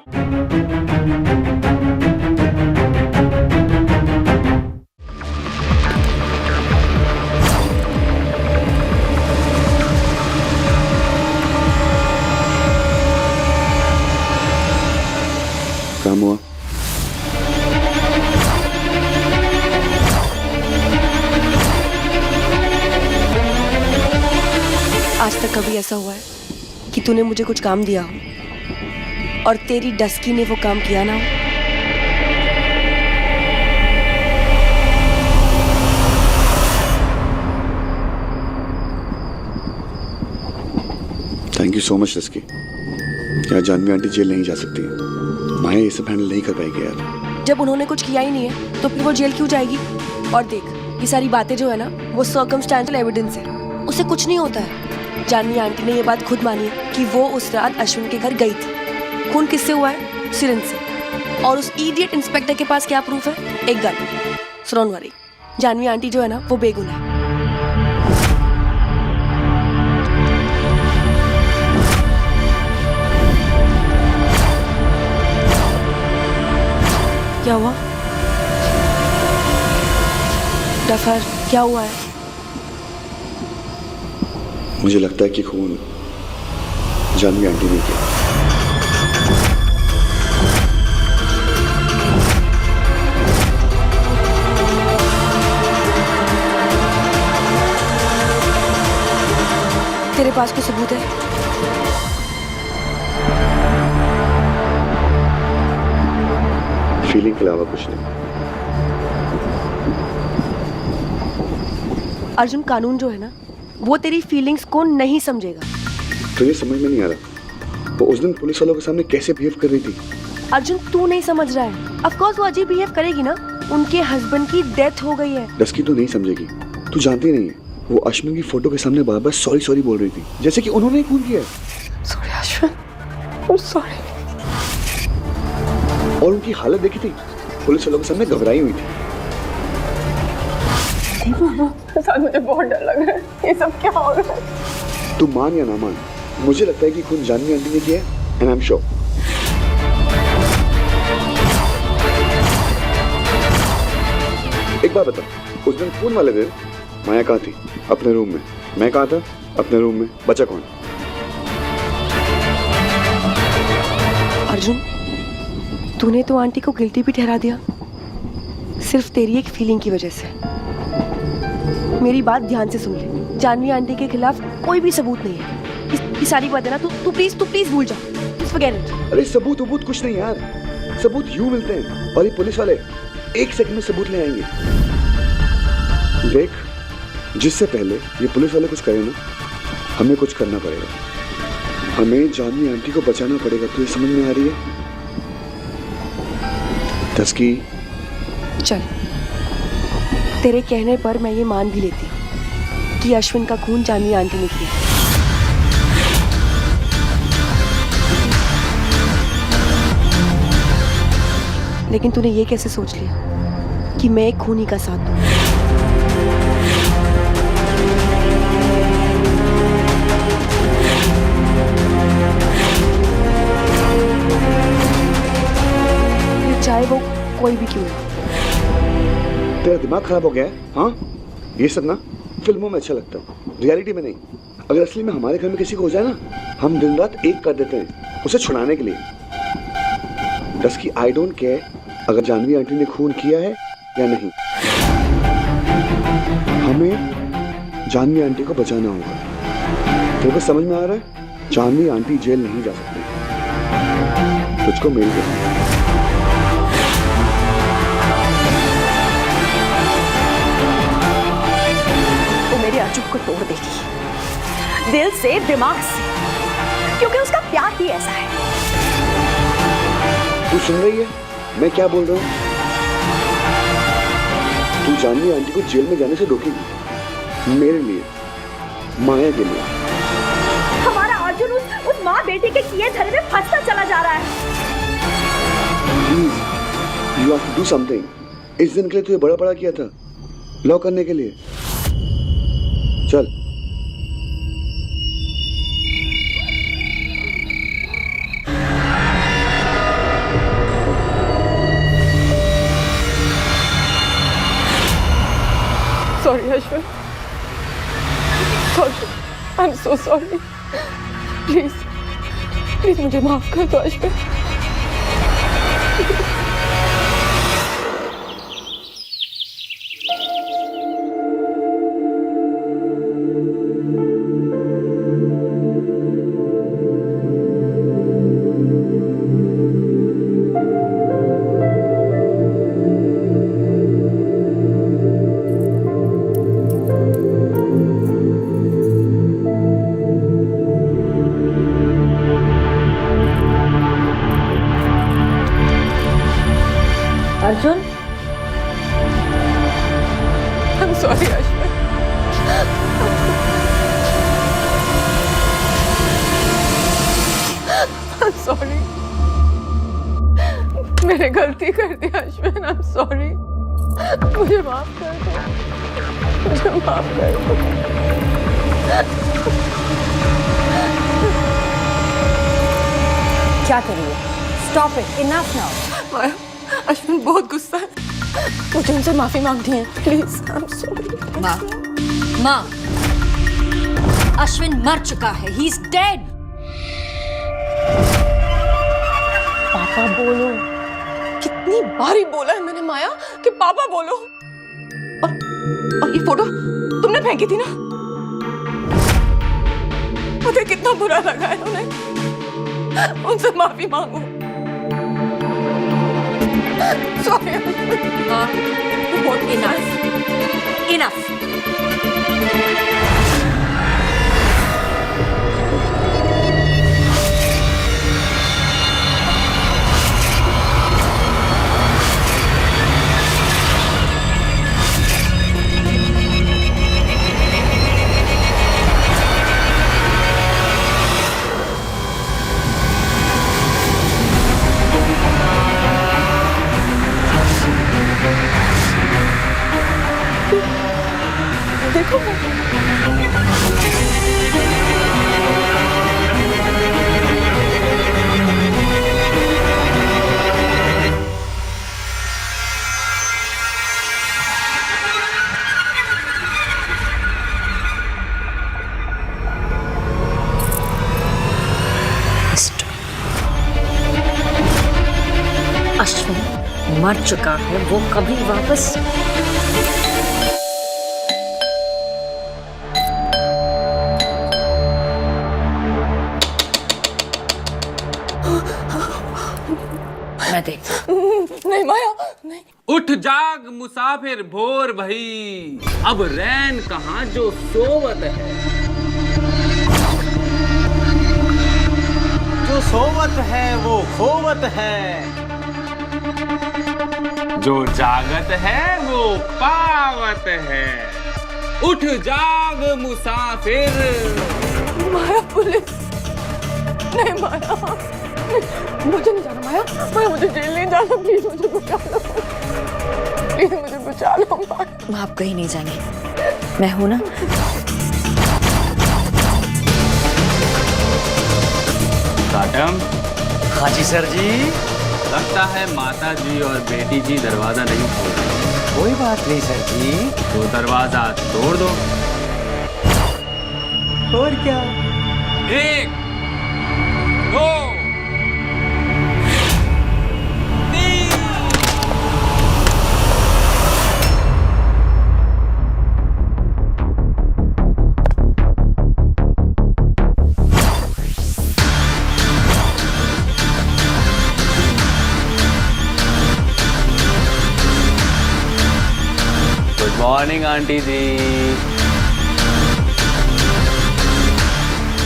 काम हुआ? आज तक कभी ऐसा हुआ है कि तूने मुझे कुछ काम दिया हो और तेरी डस्की ने वो काम किया ना हो? Thank you so much dusky. यार जानवी आंटी जेल नहीं जा सकती, माया ये सब हैंडल नहीं कर पाएगी यार। जब उन्होंने कुछ किया ही नहीं है तो फिर वो जेल क्यों जाएगी? और देख, ये सारी बातें जो है ना वो सर्कमस्टेंशियल एविडेंस है, उससे कुछ नहीं होता है। जानवी आंटी ने ये बात खुद मानी है कि वो उस रात अश्विन के घर गई थी। खून किससे हुआ है? सिरिंज से। और उस इडियट इंस्पेक्टर के पास क्या प्रूफ है? एक gun. Don't worry, Janhvi aunty जो है ना वो बेगुनाह है। क्या हुआ? डफर, क्या हुआ है? मुझे लगता है कि खून जानवी आंटी ने किया। तेरे पास कोई सबूत है? फीलिंग के अलावा कुछ नहीं। अर्जुन, कानून जो है ना वो तेरी फीलिंग्स को नहीं समझेगा। तो ये समझ में नहीं आ रहा वो उस दिन पुलिस वालों के सामने कैसे बिहेव कर रही थी। अर्जुन, तू नहीं समझ रहा है। ऑफ कोर्स वो अजीब बिहेव करेगी ना, उनके हस्बैंड की डेथ हो गई है। डस्की तो नहीं समझेगी, तू जानती नहीं है वो अश्विन की फोटो के सामने बार बार सॉरी सॉरी बोल रही थी, जैसे कि उन्होंने ही खून किया है। Sorry Ashwin, sorry. और उनकी हालत देखी थी, पुलिस वालों के सामने घबराई हुई थी। सर मुझे बहुत डर लग रहा है, ये सब क्या हो रहा है? तू मान या ना मान, मुझे लगता है कि खून जानवी आंटी ने किया है, एंड आई एम श्योर। एक बार बता, उस दिन खून वाले दिन माया कहाँ थी? अपने रूम में। मैं कहाँ था? अपने रूम में। बचा कौन? अर्जुन, तूने तो आंटी को गिल्टी भी ठहरा दिया, सिर्फ तेरी एक फीलिंग की वजह से। मेरी बात ध्यान से सुन ले, जानवी आंटी के खिलाफ कोई भी सबूत नहीं है। ये सारी बातें ना तू प्लीज भूल जा। Forget it. अरे सबूत कुछ नहीं यार, सबूत यूं मिलते हैं और ये पुलिस वाले एक सेकंड में सबूत ले आएंगे। देख, जिससे पहले ये पुलिस वाले कुछ करें ना, हमें कुछ करना पड़ेगा। हमें जानवी आंटी को बचाना पड़ेगा। तो ये समझ में आ रही है? डस्की, चल, तेरे कहने पर मैं ये मान भी लेती हूँ कि अश्विन का खून जानवी आंटी ने किया। लेकिन तूने ये कैसे सोच लिया कि मैं एक खूनी का साथ दूँ? चाहे वो कोई भी क्यों हो। तेरा दिमाग खराब हो गया है? हाँ, ये सब ना फिल्मों में अच्छा लगता है, रियलिटी में नहीं। अगर असली में हमारे घर में किसी को हो जाए ना, हम दिन रात एक कर देते हैं उसे छुड़ाने के लिए। डस्की, आई डोंट केयर अगर जानवी आंटी ने खून किया है या नहीं, हमें जानवी आंटी को बचाना होगा। तेरे को समझ में आ रहा है? जानवी आंटी जेल नहीं जा सकती। तुझको मेरी कसम। अर्जुन को तोड़ देगी, दिल से, दिमाग से, क्योंकि उसका प्यार ही ऐसा है। तू सुन रही है मैं क्या बोल रहा हूँ? तू जानवी आंटी को जेल में जाने से रोकेगी, मेरे लिए, माया के लिए। हमारा अर्जुन उस माँ बेटी के किए धरे में फंसता चला जा रहा है। Please, you have to do something. इस दिन के लिए तुझे बड़ा बड़ा किया था, लॉ करने के लिए। चल। Ashwin, sorry, I am so sorry. Please please मुझे माफ कर दो Ashwin. Arjun, I'm sorry, Ashwin. I'm sorry. मैंने गलती कर दी अश्विन, I'm sorry. मुझे माफ कर दो, मुझे माफ कर दो। क्या कर रही है? Stop it, enough now. माया, अश्विन बहुत गुस्सा है, मुझे उनसे माफी मांगनी है, प्लीज। I am sorry. माँ, अश्विन मर चुका है, he is dead. पापा बोलो। कितनी बारी बोला है मैंने माया कि पापा बोलो। और ये फोटो तुमने फेंकी थी ना, मुझे कितना बुरा लगा है उन्हें। उनसे माफी मांगो। सॉरी। हाँ, बहुत enough, enough. देखो अश्विन मर चुका है, वो कभी वापस मैं देखता। नहीं माया, नहीं। उठ जाग मुसाफिर भोर भई, अब रैन कहाँ जो सोवत है। जो सोवत है वो खोवत है, जो जागत है वो पावत है। उठ जाग मुसाफिर। माया पुलिस, नहीं माया, मुझे नहीं जाना माया, माया मुझे जेल नहीं जाना, प्लीज मुझे बचा लो, प्लीज मुझे बचा लो माया। आप कहीं नहीं जाएंगे, मैं हूं ना। काटम। हाँ जी सर जी। लगता है माता जी और बेटी जी दरवाजा नहीं खोल रही। कोई बात नहीं सर जी। तो दरवाजा तोड़ दो। और क्या? 1 2 3। गुड मॉर्निंग आंटी जी।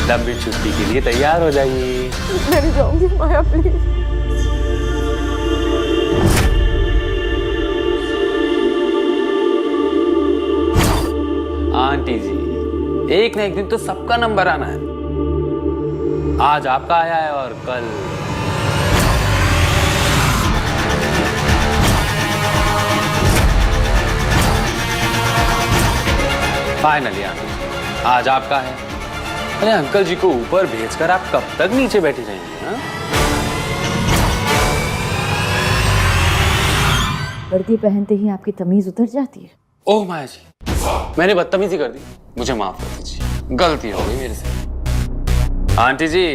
लंबी छुट्टी के लिए तैयार हो जाइए। मैं नहीं जाऊंगी माया, प्लीज। आंटी जी, एक ना एक दिन तो सबका नंबर आना है। आज आपका आया है और कल फाइनली आंटी आज आपका है। अरे अंकल जी को ऊपर भेजकर आप कब तक नीचे बैठे रहेंगे? हाँ? वर्दी पहनते ही आपकी तमीज उतर जाती है। ओह माया जी, मैंने बदतमीजी कर दी, मुझे माफ कर दीजिए, गलती हो गई मेरे से। आंटी जी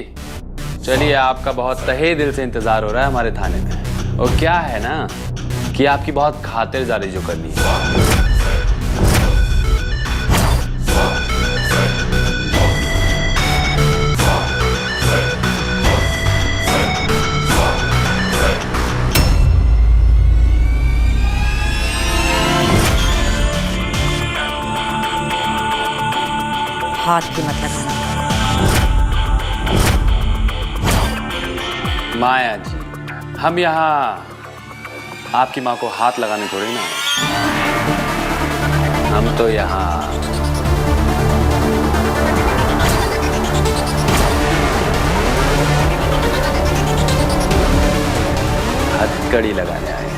चलिए, आपका बहुत तहे दिल से इंतजार हो रहा है हमारे थाने में। और क्या है ना कि आपकी बहुत खातिरदारी जो करनी है। हाथ भी मत लगाना। माया जी, हम यहाँ आपकी माँ को हाथ लगाने थोड़ी ना आए। हम तो यहाँ हथकड़ी लगाने आए हैं।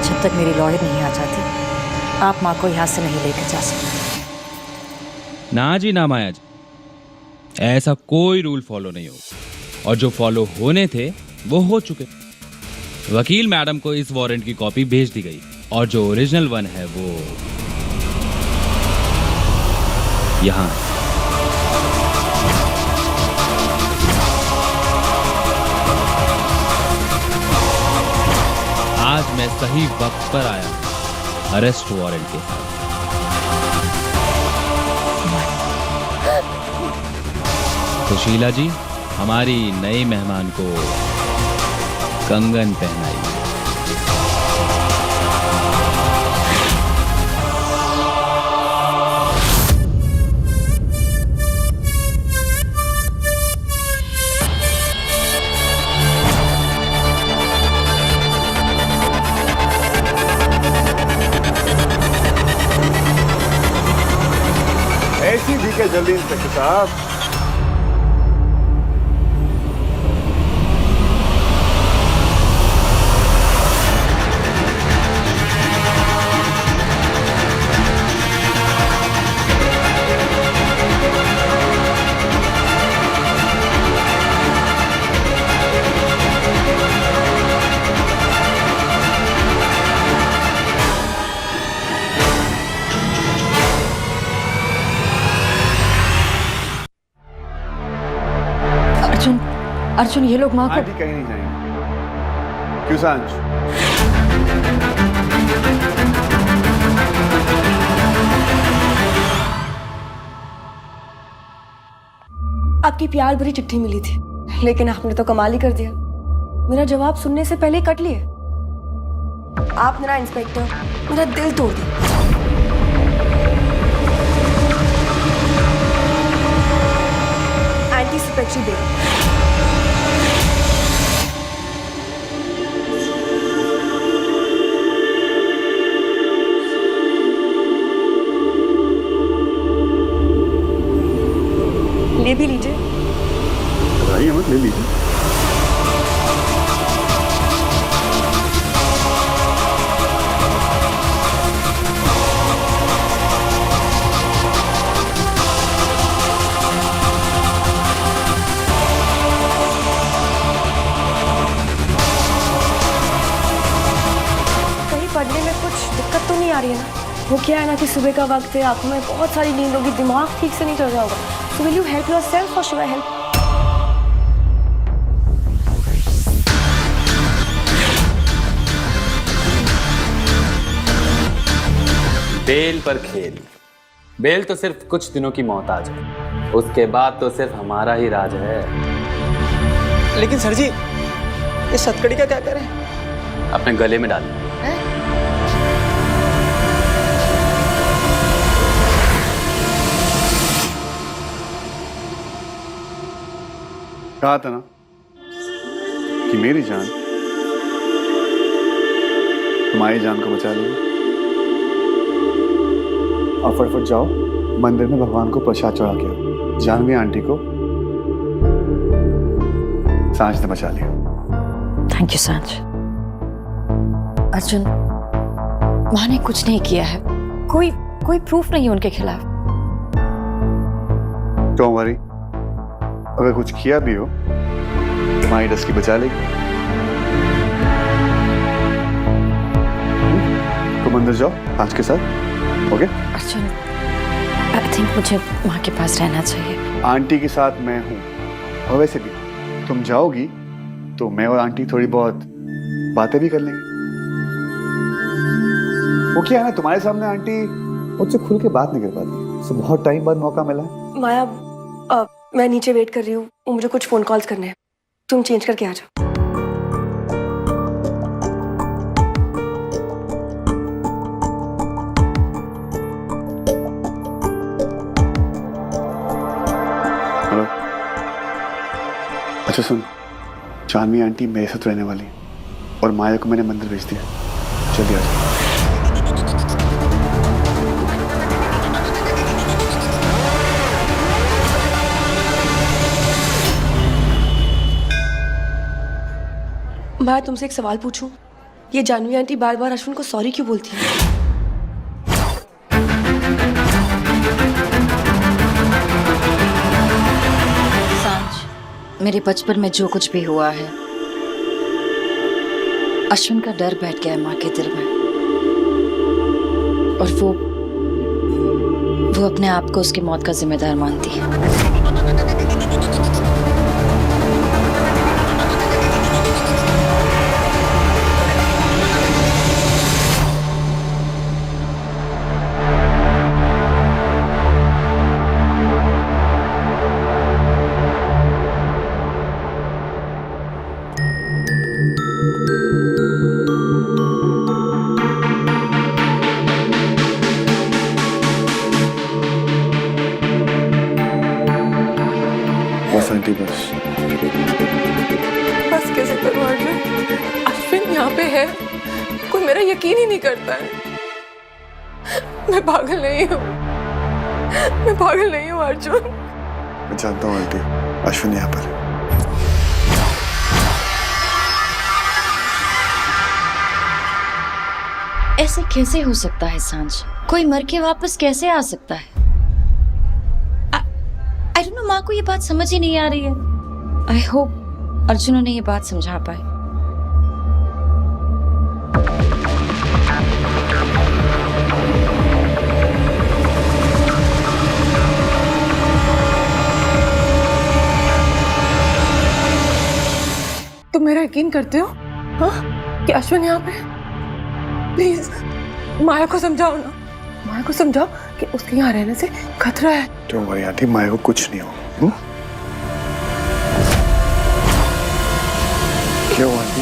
जब तक मेरी लॉयर नहीं आ जाती, आप माँ को यहाँ से नहीं लेकर जा सकते। ना जी ना माया जी, ऐसा कोई रूल फॉलो नहीं होगा, और जो फॉलो होने थे वो हो चुके। वकील मैडम को इस वारंट की कॉपी भेज दी गई, और जो ओरिजिनल वन है वो यहाँ है। आज मैं सही वक्त पर आया अरेस्ट वारंट के साथ। तो शीला जी, हमारी नई मेहमान को कंगन पहनाइए। ऐसी भी क्या जल्दी इंस्पेक्टर साहब? अर्जुन, ये लोग माँ को आंटी कहीं नहीं जाएंगे। क्यों सांझ? आपकी प्यार भरी चिट्ठी मिली थी, लेकिन आपने तो कमाल ही कर दिया। मेरा जवाब सुनने से पहले कट लिए। आप मेरा इंस्पेक्टर, मेरा दिल तोड़ दिया। Anticipatory bail. ले भी लीजिए। बताइए, मत ले लीजिए। पढ़ने में कुछ दिक्कत तो नहीं आ रही है ना? वो क्या है ना कि सुबह का वक्त है, आंखों में बहुत सारी नींद होगी, दिमाग ठीक से नहीं चल रहा होगा। So will you help yourself or should I help? बेल पर खेल। बेल तो सिर्फ कुछ दिनों की मोहताज है, उसके बाद तो सिर्फ हमारा ही राज है। लेकिन सर जी, ये सतकड़ी का क्या करें? अपने गले में डाल। कहा था ना कि मेरी जान तुम्हारी जान को बचा लेंगे। और फटाफट जाओ मंदिर में भगवान को प्रसाद चढ़ा के आओ। जानवी आंटी को सांझ ने बचा लिया। थैंक यू सांझ। अर्जुन, माँ ने कुछ नहीं किया है, कोई प्रूफ नहीं है उनके खिलाफ। डोंट वरी, अगर कुछ किया भी हो तुम्हारी डस्की बचा लेगी। तो मंदिर जाओ आज के साथ। ओके अर्जुन, आई थिंक मुझे माँ के पास रहना चाहिए। आंटी के साथ मैं हूँ, और वैसे भी तुम जाओगी तो मैं और आंटी थोड़ी बहुत बातें भी कर लेंगे। वो क्या है ना, तुम्हारे सामने आंटी मुझसे खुल के बात नहीं कर पाती, तो बहुत टाइम बाद मौका मिला है। माया, मैं नीचे वेट कर रही हूँ, मुझे कुछ फोन कॉल्स करने हैं, तुम चेंज करके आ जाओ। हेलो। अच्छा सुन, जानवी आंटी मेरे साथ रहने वाली है और माया को मैंने मंदिर भेज दिया। जल्दी आ जाओ। मैं तुमसे एक सवाल पूछूं? ये जानवी आंटी बार बार अश्विन को सॉरी क्यों बोलती है? सांझ, मेरे बचपन में जो कुछ भी हुआ है, अश्विन का डर बैठ गया है माँ के दिल में, और वो अपने आप को उसकी मौत का जिम्मेदार मानती है। बस आंटी बस। बस कैसे करूं अर्जुन? अश्विन यहाँ पे है, कोई मेरा यकीन ही नहीं करता है। मैं पागल नहीं हूँ, मैं पागल नहीं हूँ अर्जुन। मैं जानता हूँ आंटी, अश्विन यहाँ पर है। ऐसे कैसे हो सकता है सांझ? कोई मर के वापस कैसे आ सकता है? आई डोंट नो, माँ को ये बात समझ ही नहीं आ रही है। आई होप अर्जुन उन्हें ये बात समझा पाए। तुम मेरा यकीन करते हो हाँ कि अश्विन यहाँ पे? प्लीज माया को समझाओ ना, माया को समझाओ कि उसके यहाँ रहने से खतरा है। डोंट वरी आंटी, माया को कुछ नहीं होगा। क्या हुआ आंटी?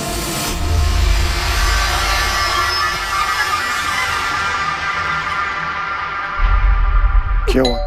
क्या हुआ?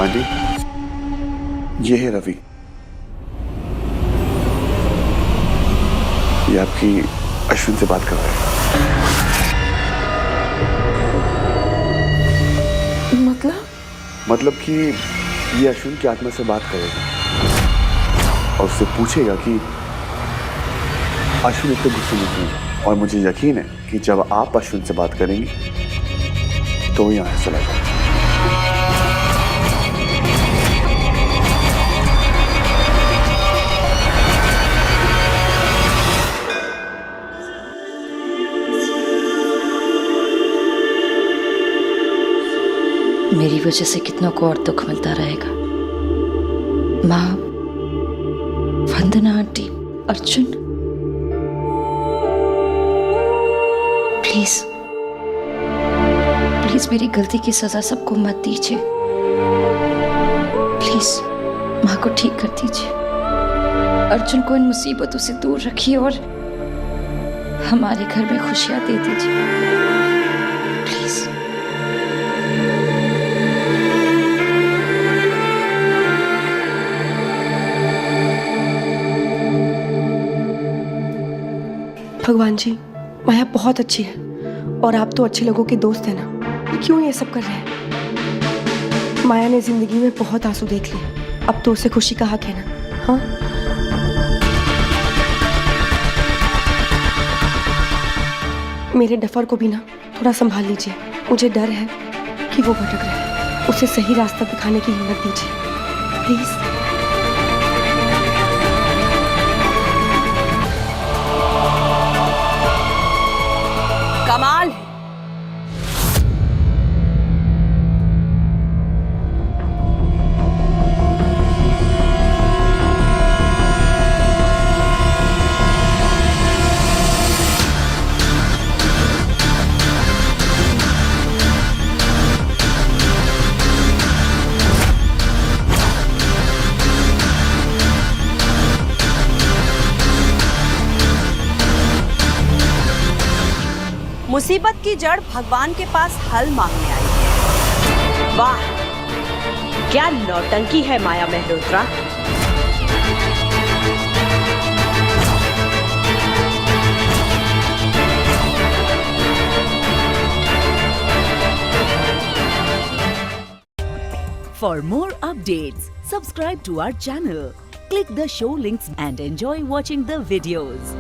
आंटी, ये है रवि। ये आपकी अश्विन से बात कर रहा है। मतलब कि ये अश्विन की आत्मा से बात करेगा और उससे पूछेगा कि अश्विन इतने गुस्से में क्यों। और मुझे यकीन है कि जब आप अश्विन से बात करेंगी तो यहाँ से चला जाएगा। मेरी वजह से कितनों को और दुख मिलता रहेगा। माँ, वंदना आंटी, अर्जुन, प्लीज प्लीज मेरी गलती की सजा सबको मत दीजिए। प्लीज माँ को ठीक कर दीजिए। अर्जुन को इन मुसीबतों से दूर रखिए और हमारे घर में खुशियां दे दीजिए प्लीज। भगवान जी, माया बहुत अच्छी है और आप तो अच्छे लोगों के दोस्त हैं ना, क्यों ये सब कर रहे हैं? माया ने जिंदगी में बहुत आंसू देख लिए, अब तो उसे खुशी का हक है ना। हाँ, मेरे डफर को भी ना थोड़ा संभाल लीजिए। मुझे डर है कि वो भटक रहा है, उसे सही रास्ता दिखाने की हिम्मत दीजिए प्लीज। कमाल है। मुसीबत की जड़ भगवान के पास हल मांगने आई है। वाह, क्या नौटंकी है माया Mehrotra. For more updates, subscribe to our channel, click the show links and enjoy watching the videos.